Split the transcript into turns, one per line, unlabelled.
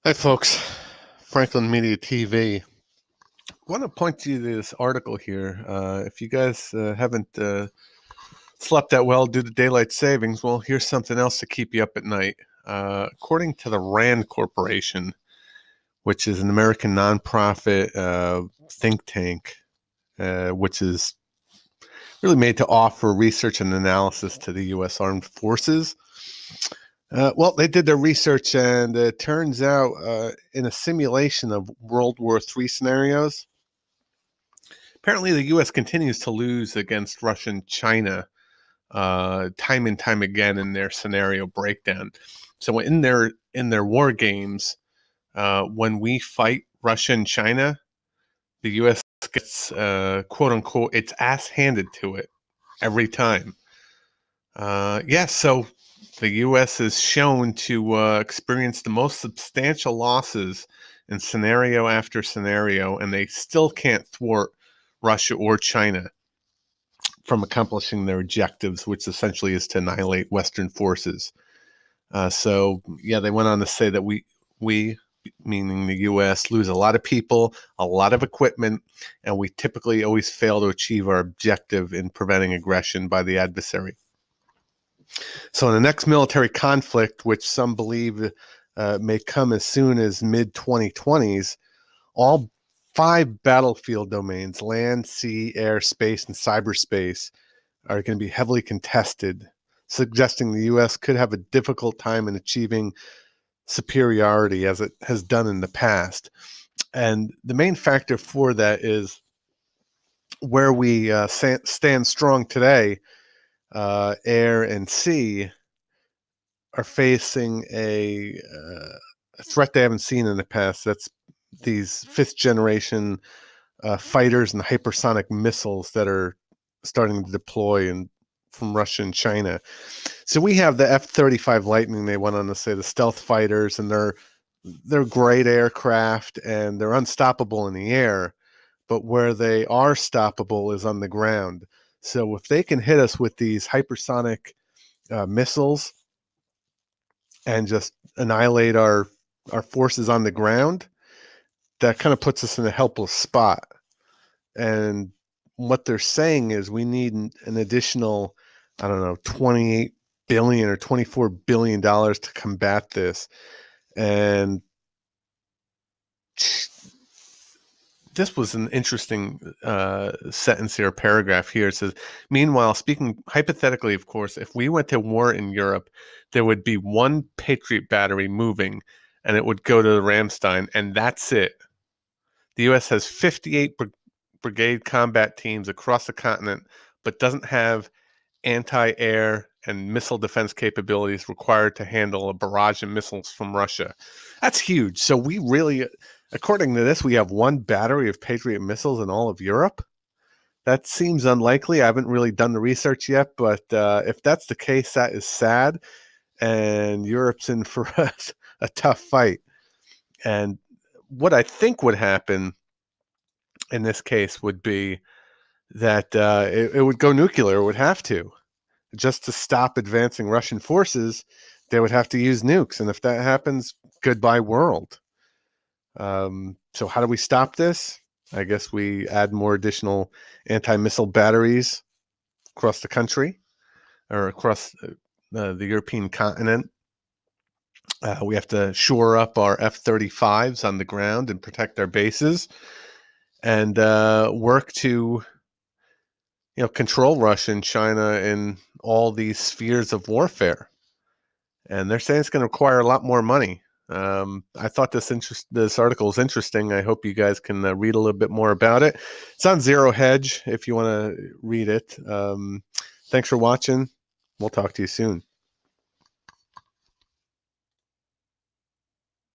Hi, folks. Franklin Media TV. I want to point you to this article here. If you guys haven't slept that well due to daylight savings, well, here's something else to keep you up at night. According to the RAND Corporation, which is an American nonprofit think tank, which is really made to offer research and analysis to the U.S. Armed Forces. Well, they did their research, and it turns out in a simulation of World War III scenarios, apparently the U.S. continues to lose against Russia and China time and time again in their scenario breakdown. So in their war games, when we fight Russia and China, the U.S. gets quote unquote its ass handed to it every time. So the U.S. is shown to experience the most substantial losses in scenario after scenario, and they still can't thwart Russia or China from accomplishing their objectives, which essentially is to annihilate Western forces. They went on to say that we, meaning the U.S., lose a lot of people, a lot of equipment, and we typically always fail to achieve our objective in preventing aggression by the adversary. So in the next military conflict, which some believe may come as soon as mid-2020s, all 5 battlefield domains, land, sea, air, space, and cyberspace, are going to be heavily contested, suggesting the U.S. could have a difficult time in achieving superiority as it has done in the past. And the main factor for that is where we stand strong today, air and sea, are facing a threat they haven't seen in the past. That's these 5th generation fighters and hypersonic missiles that are starting to deploy from Russia and China. So we have the F-35 Lightning, they went on to say, the stealth fighters, and they're great aircraft and they're unstoppable in the air, but where they are stoppable is on the ground. So if they can hit us with these hypersonic missiles and just annihilate our forces on the ground, that kind of puts us in a helpless spot. And what they're saying is we need an additional, I don't know, 28 billion or 24 billion dollars to combat this. And this was an interesting sentence here, paragraph here. It says, meanwhile, speaking hypothetically, of course, if we went to war in Europe, there would be one Patriot battery moving, and it would go to the Ramstein, and that's it. The U.S. has 58 brigade combat teams across the continent, but doesn't have anti-air and missile defense capabilities required to handle a barrage of missiles from Russia. That's huge. So we really, according to this, we have one battery of Patriot missiles in all of Europe. That seems unlikely. I haven't really done the research yet, but if that's the case, that is sad. And Europe's in for a tough fight. And what I think would happen in this case would be that it would go nuclear. It would have to. Just to stop advancing Russian forces, they would have to use nukes. And if that happens, goodbye world. So how do we stop this? I guess we add more additional anti-missile batteries across the country or across the European continent. We have to shore up our F-35s on the ground and protect our bases, and work to control Russia and China in all these spheres of warfare. And they're saying it's going to require a lot more money. I thought this article is interesting. I hope you guys can read a little bit more about it. It's on Zero Hedge if you want to read it. Thanks for watching. We'll talk to you soon.